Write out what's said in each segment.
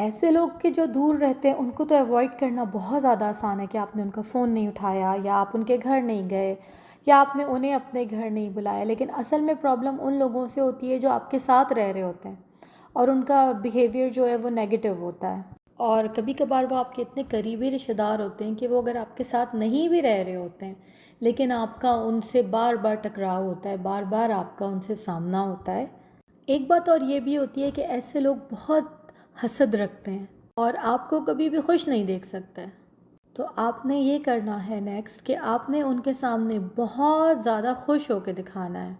ایسے لوگ کے جو دور رہتے ہیں ان کو تو ایوائڈ کرنا بہت زیادہ آسان ہے کہ آپ نے ان کا فون نہیں اٹھایا یا آپ ان کے گھر نہیں گئے یا آپ نے انہیں اپنے گھر نہیں بلایا، لیکن اصل میں پرابلم ان لوگوں سے ہوتی ہے جو آپ کے ساتھ رہ رہے ہوتے ہیں اور ان کا بیہیویئر جو ہے وہ نیگیٹو ہوتا ہے، اور کبھی کبھار وہ آپ کے اتنے قریبی رشتہ دار ہوتے ہیں کہ وہ اگر آپ کے ساتھ نہیں بھی رہ رہے ہوتے ہیں لیکن آپ کا ان سے بار بار ٹکراؤ ہوتا ہے، بار بار آپ کا ان سے سامنا ہوتا ہے۔ ایک بات اور یہ بھی ہوتی ہے کہ ایسے لوگ بہت حسد رکھتے ہیں اور آپ کو کبھی بھی خوش نہیں دیکھ سکتے، تو آپ نے یہ کرنا ہے نیکسٹ کہ آپ نے ان کے سامنے بہت زیادہ خوش ہو کے دکھانا ہے۔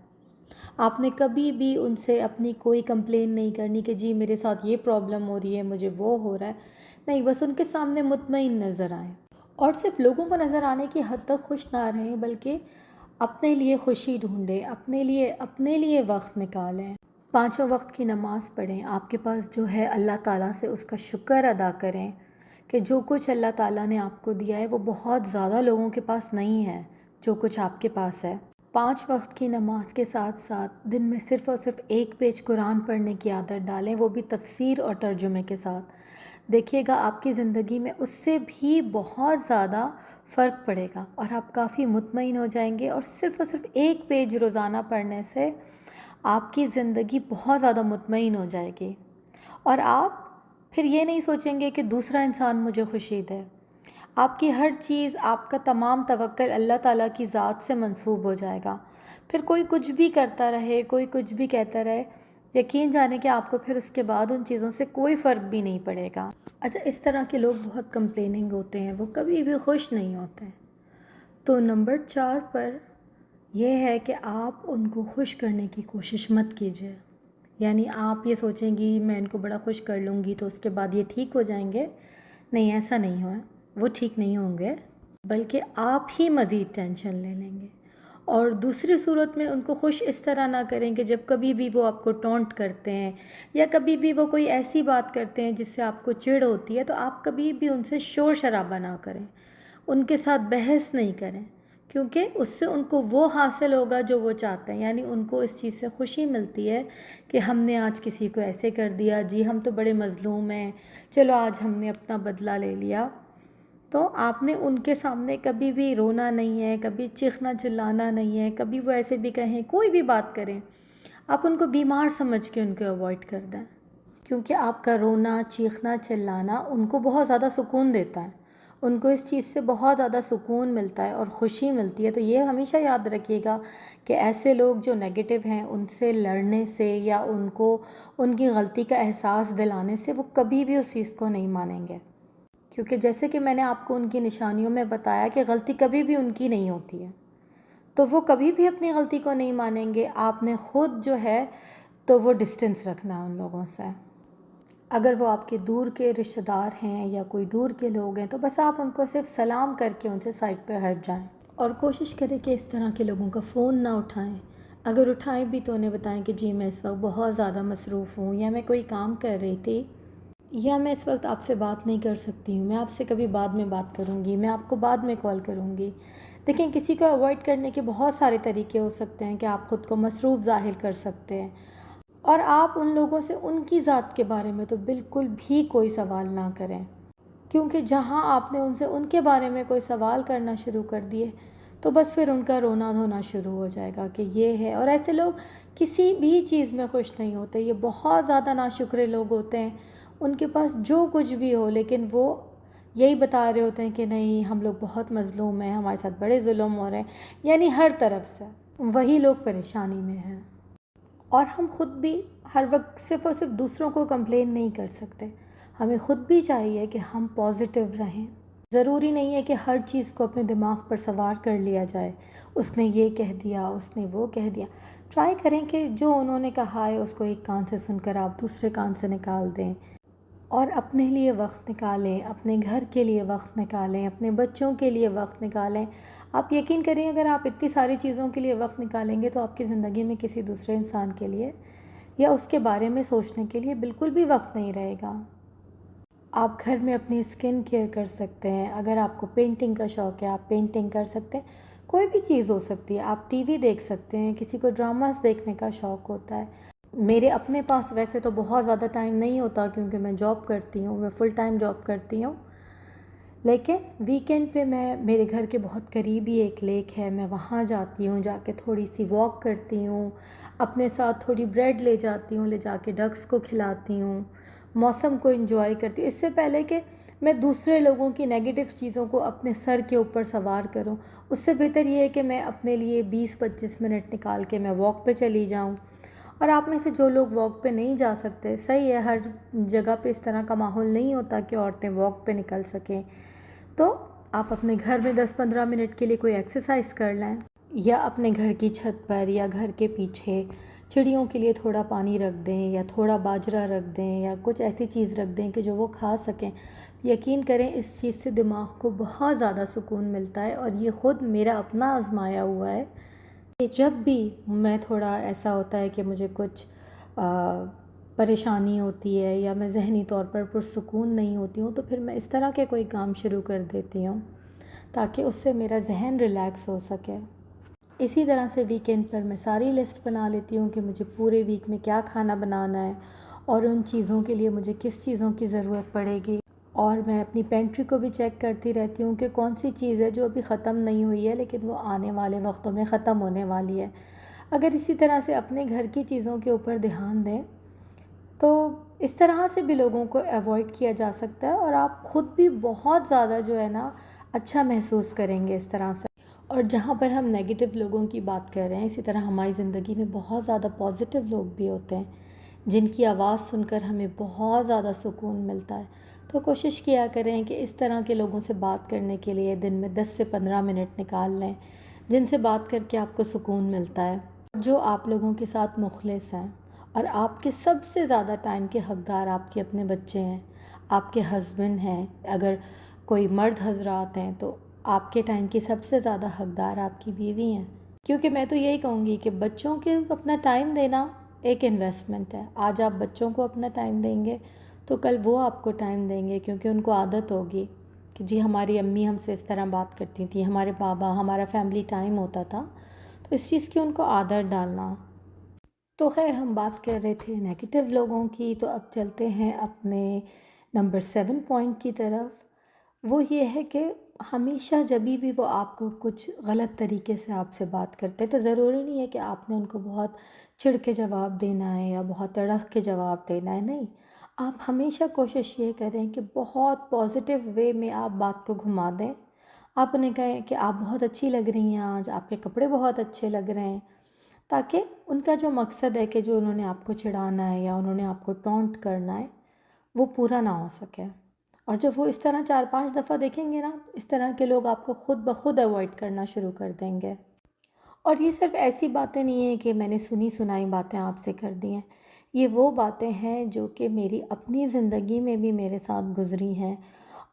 آپ نے کبھی بھی ان سے اپنی کوئی کمپلین نہیں کرنی کہ جی میرے ساتھ یہ پرابلم ہو رہی ہے، مجھے وہ ہو رہا ہے، نہیں، بس ان کے سامنے مطمئن نظر آئیں اور صرف لوگوں کو نظر آنے کی حد تک خوش نہ رہیں بلکہ اپنے لیے خوشی ڈھونڈیں، اپنے لیے وقت نکالیں، پانچوں وقت کی نماز پڑھیں، آپ کے پاس جو ہے اللہ تعالیٰ سے اس کا شکر ادا کریں کہ جو کچھ اللہ تعالیٰ نے آپ کو دیا ہے وہ بہت زیادہ لوگوں کے پاس نہیں ہے جو کچھ آپ کے پاس ہے۔ 5 وقت کی نماز کے ساتھ ساتھ دن میں صرف اور صرف 1 پیج قرآن پڑھنے کی عادت ڈالیں، وہ بھی تفسیر اور ترجمے کے ساتھ۔ دیکھیے گا آپ کی زندگی میں اس سے بھی بہت زیادہ فرق پڑے گا اور آپ کافی مطمئن ہو جائیں گے، اور صرف 1 پیج روزانہ پڑھنے سے آپ کی زندگی بہت زیادہ مطمئن ہو جائے گی، اور آپ پھر یہ نہیں سوچیں گے کہ دوسرا انسان مجھے خوشی دے۔ آپ کی ہر چیز، آپ کا تمام توکل اللہ تعالیٰ کی ذات سے منسوب ہو جائے گا۔ پھر کوئی کچھ بھی کرتا رہے، کوئی کچھ بھی کہتا رہے، یقین جانے کہ آپ کو پھر اس کے بعد ان چیزوں سے کوئی فرق بھی نہیں پڑے گا۔ اچھا، اس طرح کے لوگ بہت کمپلیننگ ہوتے ہیں، وہ کبھی بھی خوش نہیں ہوتے ہیں۔ تو نمبر 4 پر یہ ہے کہ آپ ان کو خوش کرنے کی کوشش مت کیجیے، یعنی آپ یہ سوچیں گی میں ان کو بڑا خوش کر لوں گی تو اس کے بعد یہ ٹھیک ہو جائیں گے۔ نہیں، ایسا نہیں ہوا، وہ ٹھیک نہیں ہوں گے، بلکہ آپ ہی مزید ٹینشن لے لیں گے۔ اور دوسری صورت میں ان کو خوش اس طرح نہ کریں کہ جب کبھی بھی وہ آپ کو ٹونٹ کرتے ہیں یا کبھی بھی وہ کوئی ایسی بات کرتے ہیں جس سے آپ کو چڑ ہوتی ہے، تو آپ کبھی بھی ان سے شور شرابہ نہ کریں، ان کے ساتھ بحث نہیں کریں، کیونکہ اس سے ان کو وہ حاصل ہوگا جو وہ چاہتے ہیں، یعنی ان کو اس چیز سے خوشی ملتی ہے کہ ہم نے آج کسی کو ایسے کر دیا، جی ہم تو بڑے مظلوم ہیں، چلو آج ہم نے اپنا بدلہ لے لیا۔ تو آپ نے ان کے سامنے کبھی بھی رونا نہیں ہے، کبھی چیخنا چلانا نہیں ہے، کبھی وہ ایسے بھی کہیں، کوئی بھی بات کریں، آپ ان کو بیمار سمجھ کے ان کو اوائڈ کر دیں، کیونکہ آپ کا رونا، چیخنا، چلانا ان کو بہت زیادہ سکون دیتا ہے، ان کو اس چیز سے بہت زیادہ سکون ملتا ہے اور خوشی ملتی ہے۔ تو یہ ہمیشہ یاد رکھیے گا کہ ایسے لوگ جو نیگیٹو ہیں ان سے لڑنے سے یا ان کو ان کی غلطی کا احساس دلانے سے وہ کبھی بھی اس چیز کو نہیں مانیں گے، کیونکہ جیسے کہ میں نے آپ کو ان کی نشانیوں میں بتایا کہ غلطی کبھی بھی ان کی نہیں ہوتی ہے، تو وہ کبھی بھی اپنی غلطی کو نہیں مانیں گے۔ آپ نے خود جو ہے تو وہ ڈسٹنس رکھنا ہے ان لوگوں سے۔ اگر وہ آپ کے دور کے رشتہ دار ہیں یا کوئی دور کے لوگ ہیں تو بس آپ ان کو صرف سلام کر کے ان سے سائڈ پہ ہٹ جائیں، اور کوشش کریں کہ اس طرح کے لوگوں کا فون نہ اٹھائیں۔ اگر اٹھائیں بھی تو انہیں بتائیں کہ جی میں اس وقت بہت زیادہ مصروف ہوں، یا میں کوئی کام کر رہی تھی، یا میں اس وقت آپ سے بات نہیں کر سکتی ہوں، میں آپ سے کبھی بعد میں بات کروں گی، میں آپ کو بعد میں کال کروں گی۔ دیکھیں، کسی کو اوائڈ کرنے کے بہت سارے طریقے ہو سکتے ہیں کہ آپ خود کو مصروف ظاہر کر سکتے ہیں، اور آپ ان لوگوں سے ان کی ذات کے بارے میں تو بالکل بھی کوئی سوال نہ کریں، کیونکہ جہاں آپ نے ان سے ان کے بارے میں کوئی سوال کرنا شروع کر دیے تو بس پھر ان کا رونا دھونا شروع ہو جائے گا کہ یہ ہے۔ اور ایسے لوگ کسی بھی چیز میں خوش نہیں ہوتے، یہ بہت زیادہ ناشکرے لوگ ہوتے ہیں، ان کے پاس جو کچھ بھی ہو لیکن وہ یہی بتا رہے ہوتے ہیں کہ نہیں ہم لوگ بہت مظلوم ہیں، ہمارے ساتھ بڑے ظلم ہو رہے ہیں، یعنی ہر طرف سے وہی لوگ پریشانی میں ہیں۔ اور ہم خود بھی ہر وقت صرف اور صرف دوسروں کو کمپلین نہیں کر سکتے، ہمیں خود بھی چاہیے کہ ہم پازیٹیو رہیں۔ ضروری نہیں ہے کہ ہر چیز کو اپنے دماغ پر سوار کر لیا جائے، اس نے یہ کہہ دیا، اس نے وہ کہہ دیا۔ ٹرائی کریں کہ جو انہوں نے کہا ہے اس کو ایک کان سے سن کر آپ دوسرے کان سے نکال دیں، اور اپنے لیے وقت نکالیں، اپنے گھر کے لیے وقت نکالیں، اپنے بچوں کے لیے وقت نکالیں۔ آپ یقین کریں اگر آپ اتنی ساری چیزوں کے لیے وقت نکالیں گے تو آپ کی زندگی میں کسی دوسرے انسان کے لیے یا اس کے بارے میں سوچنے کے لیے بالکل بھی وقت نہیں رہے گا۔ آپ گھر میں اپنی اسکن کیئر کر سکتے ہیں، اگر آپ کو پینٹنگ کا شوق ہے آپ پینٹنگ کر سکتے ہیں، کوئی بھی چیز ہو سکتی ہے، آپ ٹی وی دیکھ سکتے ہیں، کسی کو ڈراماز دیکھنے کا شوق ہوتا ہے، میرے اپنے پاس ویسے تو بہت زیادہ ٹائم نہیں ہوتا کیونکہ میں جاب کرتی ہوں، میں فل ٹائم جاب کرتی ہوں، لیکن ویکینڈ پہ میں میرے گھر کے بہت قریب ہی ایک لیک ہے، میں وہاں جاتی ہوں، جا کے تھوڑی سی واک کرتی ہوں، اپنے ساتھ تھوڑی بریڈ لے جاتی ہوں، لے جا کے ڈکس کو کھلاتی ہوں، موسم کو انجوائے کرتی ہوں، اس سے پہلے کہ میں دوسرے لوگوں کی نیگیٹو چیزوں کو اپنے سر کے اوپر سوار کروں، اس سے بہتر یہ ہے کہ میں اپنے لیے 20-25 منٹ نکال کے میں واک پہ چلی جاؤں۔ اور آپ میں سے جو لوگ واک پہ نہیں جا سکتے، صحیح ہے، ہر جگہ پہ اس طرح کا ماحول نہیں ہوتا کہ عورتیں واک پہ نکل سکیں، تو آپ اپنے گھر میں 10-15 منٹ کے لیے کوئی ایکسرسائز کر لیں، یا اپنے گھر کی چھت پر یا گھر کے پیچھے چڑیوں کے لیے تھوڑا پانی رکھ دیں، یا تھوڑا باجرہ رکھ دیں، یا کچھ ایسی چیز رکھ دیں کہ جو وہ کھا سکیں۔ یقین کریں اس چیز سے دماغ کو بہت زیادہ سکون ملتا ہے، اور یہ خود میرا اپنا آزمایا ہوا ہے کہ جب بھی میں تھوڑا ایسا ہوتا ہے کہ مجھے کچھ پریشانی ہوتی ہے یا میں ذہنی طور پر پرسکون نہیں ہوتی ہوں، تو پھر میں اس طرح کے کوئی کام شروع کر دیتی ہوں تاکہ اس سے میرا ذہن ریلیکس ہو سکے۔ اسی طرح سے ویکینڈ پر میں ساری لسٹ بنا لیتی ہوں کہ مجھے پورے ویک میں کیا کھانا بنانا ہے، اور ان چیزوں کے لیے مجھے کس چیزوں کی ضرورت پڑے گی، اور میں اپنی پینٹری کو بھی چیک کرتی رہتی ہوں کہ کون سی چیز ہے جو ابھی ختم نہیں ہوئی ہے لیکن وہ آنے والے وقتوں میں ختم ہونے والی ہے۔ اگر اسی طرح سے اپنے گھر کی چیزوں کے اوپر دھیان دیں تو اس طرح سے بھی لوگوں کو ایوائڈ کیا جا سکتا ہے، اور آپ خود بھی بہت زیادہ جو ہے نا اچھا محسوس کریں گے اس طرح سے۔ اور جہاں پر ہم نیگیٹو لوگوں کی بات کر رہے ہیں، اسی طرح ہماری زندگی میں بہت زیادہ پازیٹیو لوگ بھی ہوتے ہیں جن کی آواز سن کر ہمیں بہت زیادہ سکون ملتا ہے، تو کوشش کیا کریں کہ اس طرح کے لوگوں سے بات کرنے کے لیے دن میں 10 سے 15 منٹ نکال لیں، جن سے بات کر کے آپ کو سکون ملتا ہے، جو آپ لوگوں کے ساتھ مخلص ہیں، اور آپ کے سب سے زیادہ ٹائم کے حقدار آپ کے اپنے بچے ہیں، آپ کے ہسبینڈ ہیں، اگر کوئی مرد حضرات ہیں تو آپ کے ٹائم کی سب سے زیادہ حقدار آپ کی بیوی ہیں، کیونکہ میں تو یہی کہوں گی کہ بچوں کے اپنا ٹائم دینا ایک انویسٹمنٹ ہے۔ آج آپ بچوں کو اپنا ٹائم دیں گے تو کل وہ آپ کو ٹائم دیں گے، کیونکہ ان کو عادت ہوگی کہ جی ہماری امی ہم سے اس طرح بات کرتی تھیں، ہمارے بابا، ہمارا فیملی ٹائم ہوتا تھا، تو اس چیز کی ان کو عادت ڈالنا۔ تو خیر ہم بات کر رہے تھے نیگیٹو لوگوں کی، تو اب چلتے ہیں اپنے نمبر 7 پوائنٹ کی طرف۔ وہ یہ ہے کہ ہمیشہ جب بھی وہ آپ کو کچھ غلط طریقے سے آپ سے بات کرتے ہیں، تو ضروری نہیں ہے کہ آپ نے ان کو بہت چڑ کے جواب دینا ہے یا بہت تڑخ کے جواب دینا ہے، نہیں، آپ ہمیشہ کوشش یہ کریں کہ بہت پازیٹیو وے میں آپ بات کو گھما دیں۔ آپ انہیں کہیں کہ آپ بہت اچھی لگ رہی ہیں، آج آپ کے کپڑے بہت اچھے لگ رہے ہیں، تاکہ ان کا جو مقصد ہے کہ جو انہوں نے آپ کو چڑھانا ہے یا انہوں نے آپ کو ٹونٹ کرنا ہے وہ پورا نہ ہو سکے۔ اور جب وہ اس طرح 4-5 دفعہ دیکھیں گے نا، اس طرح کے لوگ آپ کو خود بخود اوائڈ کرنا شروع کر دیں گے۔ اور یہ صرف ایسی باتیں نہیں ہیں کہ میں نے سنی سنائی باتیں آپ سے کر دی ہیں، یہ وہ باتیں ہیں جو کہ میری اپنی زندگی میں بھی میرے ساتھ گزری ہیں،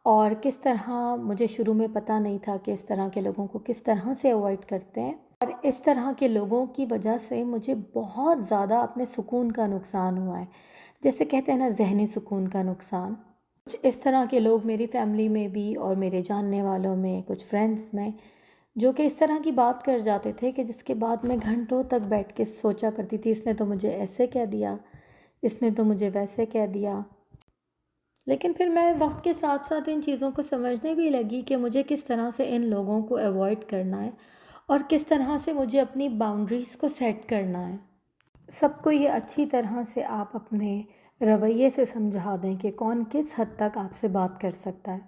اور کس طرح مجھے شروع میں پتہ نہیں تھا کہ اس طرح کے لوگوں کو کس طرح سے اوائڈ کرتے ہیں، اور اس طرح کے لوگوں کی وجہ سے مجھے بہت زیادہ اپنے سکون کا نقصان ہوا ہے، جیسے کہتے ہیں نا ذہنی سکون کا نقصان۔ کچھ اس طرح کے لوگ میری فیملی میں بھی اور میرے جاننے والوں میں، کچھ فرینڈس میں، جو کہ اس طرح کی بات کر جاتے تھے کہ جس کے بعد میں گھنٹوں تک بیٹھ کے سوچا کرتی تھی، اس نے تو مجھے ایسے کہہ دیا، اس نے تو مجھے ویسے کہہ دیا۔ لیکن پھر میں وقت کے ساتھ ساتھ ان چیزوں کو سمجھنے بھی لگی کہ مجھے کس طرح سے ان لوگوں کو ایوائڈ کرنا ہے، اور کس طرح سے مجھے اپنی باؤنڈریز کو سیٹ کرنا ہے۔ سب کو یہ اچھی طرح سے آپ اپنے رویے سے سمجھا دیں کہ کون کس حد تک آپ سے بات کر سکتا ہے،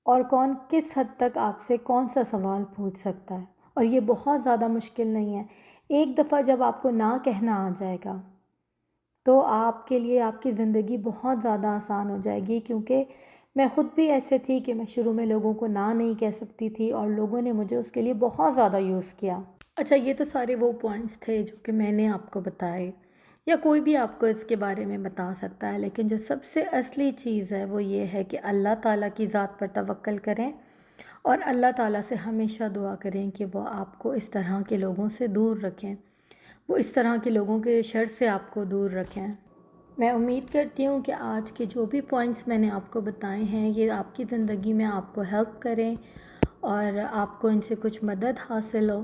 اور کون کس حد تک آپ سے کون سا سوال پوچھ سکتا ہے، اور یہ بہت زیادہ مشکل نہیں ہے۔ ایک دفعہ جب آپ کو نہ کہنا آ جائے گا تو آپ کے لیے آپ کی زندگی بہت زیادہ آسان ہو جائے گی، کیونکہ میں خود بھی ایسے تھی کہ میں شروع میں لوگوں کو نہ نہیں کہہ سکتی تھی، اور لوگوں نے مجھے اس کے لیے بہت زیادہ یوز کیا۔ اچھا، یہ تو سارے وہ پوائنٹس تھے جو کہ میں نے آپ کو بتائے، یا کوئی بھی آپ کو اس کے بارے میں بتا سکتا ہے، لیکن جو سب سے اصلی چیز ہے وہ یہ ہے کہ اللہ تعالیٰ کی ذات پر توکل کریں، اور اللہ تعالیٰ سے ہمیشہ دعا کریں کہ وہ آپ کو اس طرح کے لوگوں سے دور رکھیں، وہ اس طرح کے لوگوں کے شر سے آپ کو دور رکھیں۔ میں امید کرتی ہوں کہ آج کے جو بھی پوائنٹس میں نے آپ کو بتائے ہیں یہ آپ کی زندگی میں آپ کو ہیلپ کریں، اور آپ کو ان سے کچھ مدد حاصل ہو۔